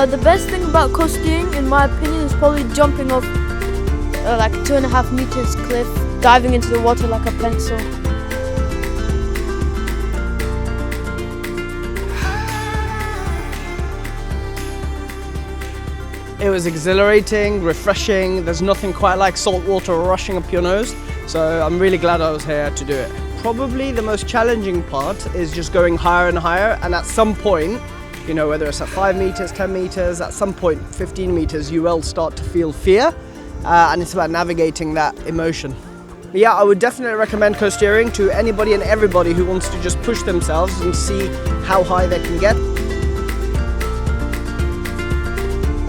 The best thing about coasteering, in my opinion, is probably jumping off like 2.5 meters cliff, diving into the water like a pencil. It was exhilarating, refreshing. There's nothing quite like salt water rushing up your nose. So I'm really glad I was here to do it. Probably the most challenging part is just going higher and higher, and at some point, you know, whether it's at 5 meters, 10 meters, at some point 15 meters, you will start to feel fear, and it's about navigating that emotion. But yeah, I would definitely recommend coasteering to anybody and everybody who wants to just push themselves and see how high they can get.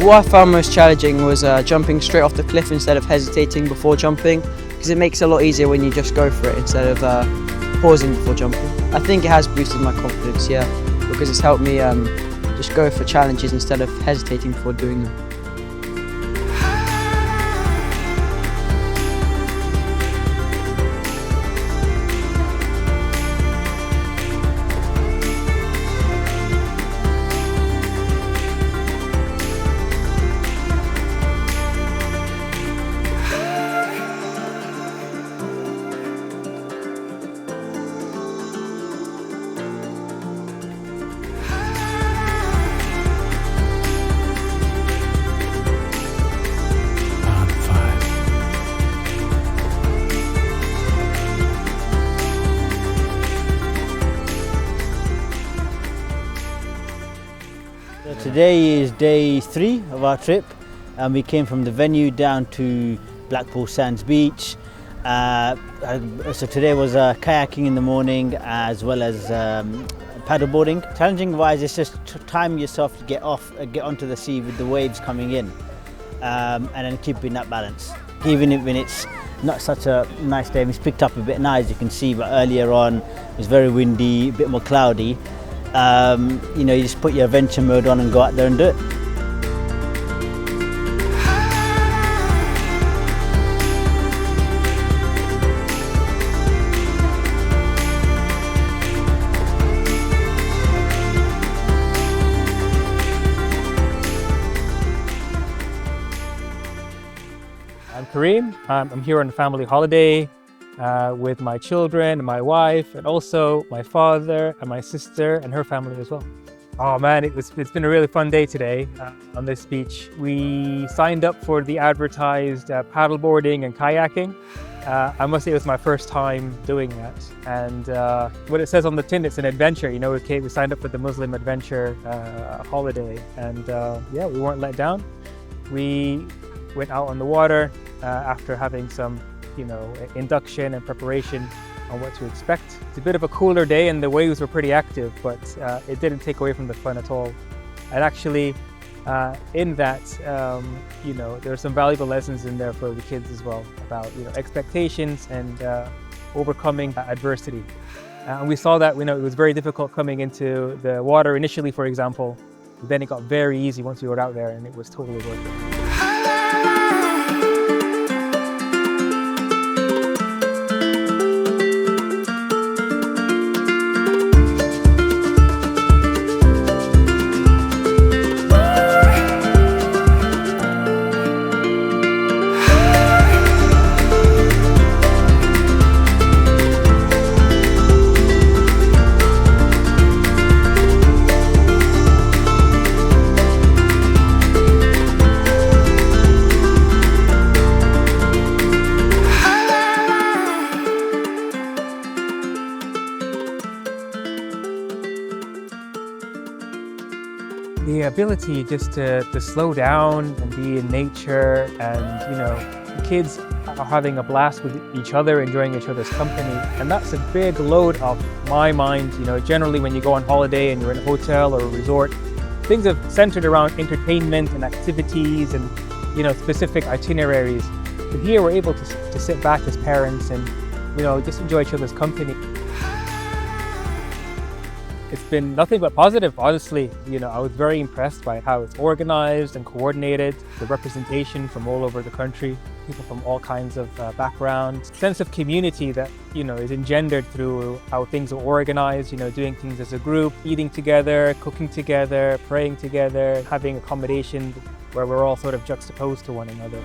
What I found most challenging was jumping straight off the cliff instead of hesitating before jumping, because it makes it a lot easier when you just go for it instead of pausing before jumping. I think it has boosted my confidence, yeah, because it's helped me just go for challenges instead of hesitating before doing them. Today is day 3 of our trip, and we came from the venue down to Blackpool Sands Beach. So today was kayaking in the morning as well as paddleboarding. Challenging wise, it's just time yourself to get onto the sea with the waves coming in, and then keeping that balance. Even when it's not such a nice day, it's picked up a bit now, as you can see, but earlier on it was very windy, a bit more cloudy. You know, you just put your adventure mode on and go out there and do it. I'm Kareem. I'm here on a family holiday with my children and my wife, and also my father and my sister and her family as well. Oh man, it's been a really fun day today on this beach. We signed up for the advertised paddleboarding and kayaking. I must say it was my first time doing that, and what it says on the tin, it's an adventure. You know, we signed up for the Muslim adventure holiday, and yeah, we weren't let down. We went out on the water after having some, you know, induction and preparation on what to expect. It's a bit of a cooler day and the waves were pretty active, but it didn't take away from the fun at all. And actually, in that, you know, there are some valuable lessons in there for the kids as well about, you know, expectations and overcoming adversity. And we saw that, you know, it was very difficult coming into the water initially, for example. But then it got very easy once we were out there, and it was totally worth it. The ability just to slow down and be in nature, and, you know, the kids are having a blast with each other, enjoying each other's company, and that's a big load off my mind. You know, generally when you go on holiday and you're in a hotel or a resort, things are centered around entertainment and activities and, you know, specific itineraries. But here we're able to sit back as parents and, you know, just enjoy each other's company. It's been nothing but positive, honestly. You know, I was very impressed by how it's organized and coordinated, the representation from all over the country. people from all kinds of backgrounds. Sense of community that, you know, is engendered through how things are organized, you know, doing things as a group, eating together, cooking together, praying together, having accommodation where we're all sort of juxtaposed to one another.